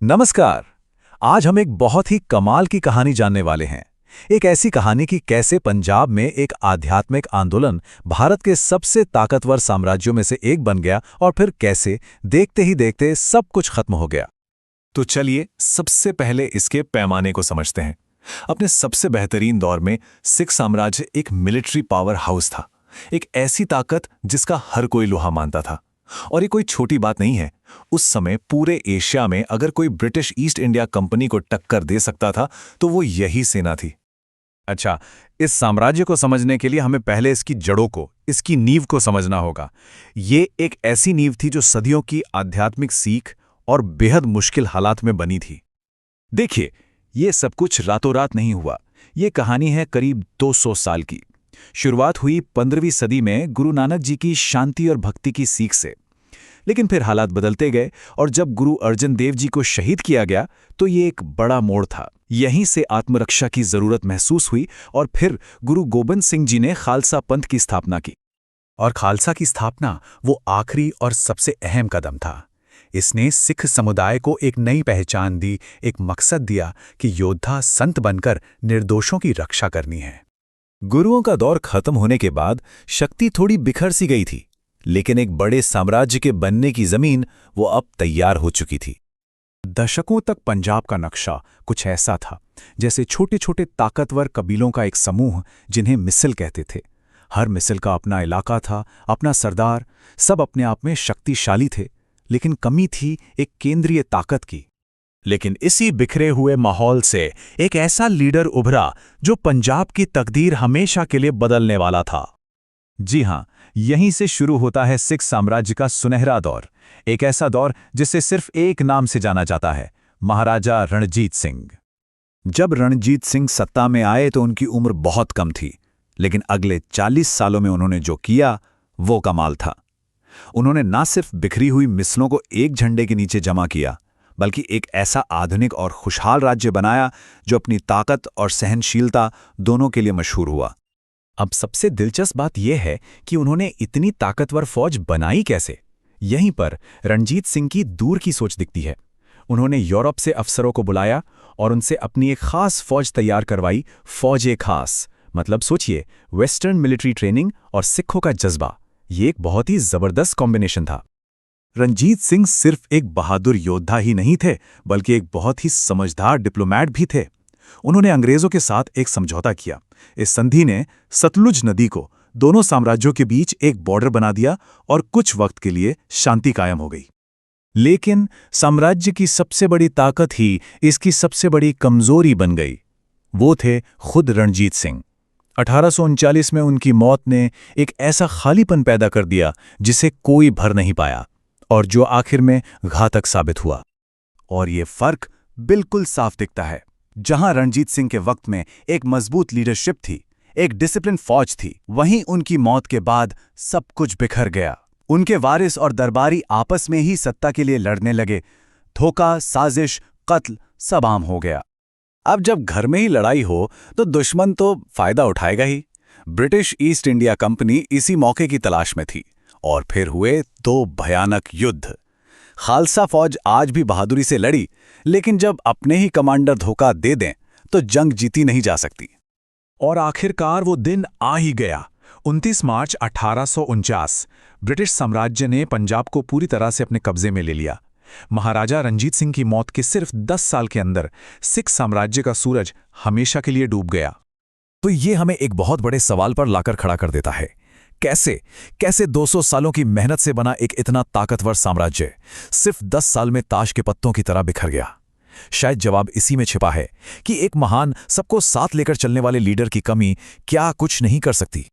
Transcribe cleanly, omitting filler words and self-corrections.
नमस्कार। आज हम एक बहुत ही कमाल की कहानी जानने वाले हैं। एक ऐसी कहानी कि कैसे पंजाब में एक आध्यात्मिक आंदोलन भारत के सबसे ताकतवर साम्राज्यों में से एक बन गया और फिर कैसे देखते ही देखते सब कुछ खत्म हो गया। तो चलिए सबसे पहले इसके पैमाने को समझते हैं। अपने सबसे बेहतरीन दौर में सिख साम्राज्य एक मिलिट्री पावर हाउस था, एक ऐसी ताकत जिसका हर कोई लोहा मानता था। और ये कोई छोटी बात नहीं है। उस समय पूरे एशिया में अगर कोई ब्रिटिश ईस्ट इंडिया कंपनी को टक्कर दे सकता था तो वो यही सेना थी। अच्छा, इस साम्राज्य को समझने के लिए हमें पहले इसकी जड़ों को, इसकी नींव को समझना होगा। ये एक ऐसी नींव थी जो सदियों की आध्यात्मिक सीख और बेहद मुश्किल हालात में बनी थी। देखिए, ये सब कुछ रातों रात नहीं हुआ। ये कहानी है करीब 200 साल की। शुरुआत हुई 15वीं सदी में गुरु नानक जी की शांति और भक्ति की सीख से। लेकिन फिर हालात बदलते गए और जब गुरु अर्जन देव जी को शहीद किया गया तो ये एक बड़ा मोड़ था। यहीं से आत्मरक्षा की जरूरत महसूस हुई और फिर गुरु गोबिंद सिंह जी ने खालसा पंथ की स्थापना की। और खालसा की स्थापना वो आखिरी और सबसे अहम कदम था। इसने सिख समुदाय को एक नई पहचान दी, एक मकसद दिया कि योद्धा संत बनकर निर्दोषों की रक्षा करनी है। गुरुओं का दौर खत्म होने के बाद शक्ति थोड़ी बिखर सी गई थी, लेकिन एक बड़े साम्राज्य के बनने की जमीन वो अब तैयार हो चुकी थी। दशकों तक पंजाब का नक्शा कुछ ऐसा था जैसे छोटे छोटे ताकतवर कबीलों का एक समूह जिन्हें मिसल कहते थे। हर मिसल का अपना इलाका था, अपना सरदार, सब अपने आप में शक्तिशाली थे, लेकिन कमी थी एक केंद्रीय ताकत की। लेकिन इसी बिखरे हुए माहौल से एक ऐसा लीडर उभरा जो पंजाब की तकदीर हमेशा के लिए बदलने वाला था। जी हां, यहीं से शुरू होता है सिख साम्राज्य का सुनहरा दौर। एक ऐसा दौर जिसे सिर्फ एक नाम से जाना जाता है, महाराजा रणजीत सिंह। जब रणजीत सिंह सत्ता में आए तो उनकी उम्र बहुत कम थी, लेकिन अगले 40 सालों में उन्होंने जो किया वो कमाल था। उन्होंने ना सिर्फ बिखरी हुई मिसलों को एक झंडे के नीचे जमा किया, बल्कि एक ऐसा आधुनिक और खुशहाल राज्य बनाया जो अपनी ताकत और सहनशीलता दोनों के लिए मशहूर हुआ। अब सबसे दिलचस्प बात यह है कि उन्होंने इतनी ताकतवर फौज बनाई कैसे। यहीं पर रणजीत सिंह की दूर की सोच दिखती है। उन्होंने यूरोप से अफसरों को बुलाया और उनसे अपनी एक खास फौज तैयार करवाई। फौज खास मतलब सोचिए, वेस्टर्न मिलिट्री ट्रेनिंग और सिखों का जज्बा। ये एक बहुत ही जबरदस्त कॉम्बिनेशन था। रणजीत सिंह सिर्फ एक बहादुर योद्धा ही नहीं थे, बल्कि एक बहुत ही समझदार डिप्लोमैट भी थे। उन्होंने अंग्रेजों के साथ एक समझौता किया। इस संधि ने सतलुज नदी को दोनों साम्राज्यों के बीच एक बॉर्डर बना दिया और कुछ वक्त के लिए शांति कायम हो गई। लेकिन साम्राज्य की सबसे बड़ी ताकत ही इसकी सबसे बड़ी कमजोरी बन गई। वो थे खुद रणजीत सिंह। 1839 में उनकी मौत ने एक ऐसा खालीपन पैदा कर दिया जिसे कोई भर नहीं पाया और जो आखिर में घातक साबित हुआ। और ये फर्क बिल्कुल साफ दिखता है। जहां रणजीत सिंह के वक्त में एक मजबूत लीडरशिप थी, एक डिसिप्लिन फौज थी, वहीं उनकी मौत के बाद सब कुछ बिखर गया। उनके वारिस और दरबारी आपस में ही सत्ता के लिए लड़ने लगे। धोखा, साजिश, कत्ल सब आम हो गया। अब जब घर में ही लड़ाई हो तो दुश्मन तो फायदा उठाएगा ही। ब्रिटिश ईस्ट इंडिया कंपनी इसी मौके की तलाश में थी और फिर हुए 2 भयानक युद्ध। खालसा फौज आज भी बहादुरी से लड़ी, लेकिन जब अपने ही कमांडर धोखा दे दें तो जंग जीती नहीं जा सकती। और आखिरकार वो दिन आ ही गया। 29 मार्च 1849 ब्रिटिश साम्राज्य ने पंजाब को पूरी तरह से अपने कब्जे में ले लिया। महाराजा रणजीत सिंह की मौत के सिर्फ 10 साल के अंदर सिख साम्राज्य का सूरज हमेशा के लिए डूब गया। तो ये हमें एक बहुत बड़े सवाल पर लाकर खड़ा कर देता है। कैसे 200 सालों की मेहनत से बना एक इतना ताकतवर साम्राज्य सिर्फ 10 साल में ताश के पत्तों की तरह बिखर गया? शायद जवाब इसी में छिपा है कि एक महान, सबको साथ लेकर चलने वाले लीडर की कमी क्या कुछ नहीं कर सकती।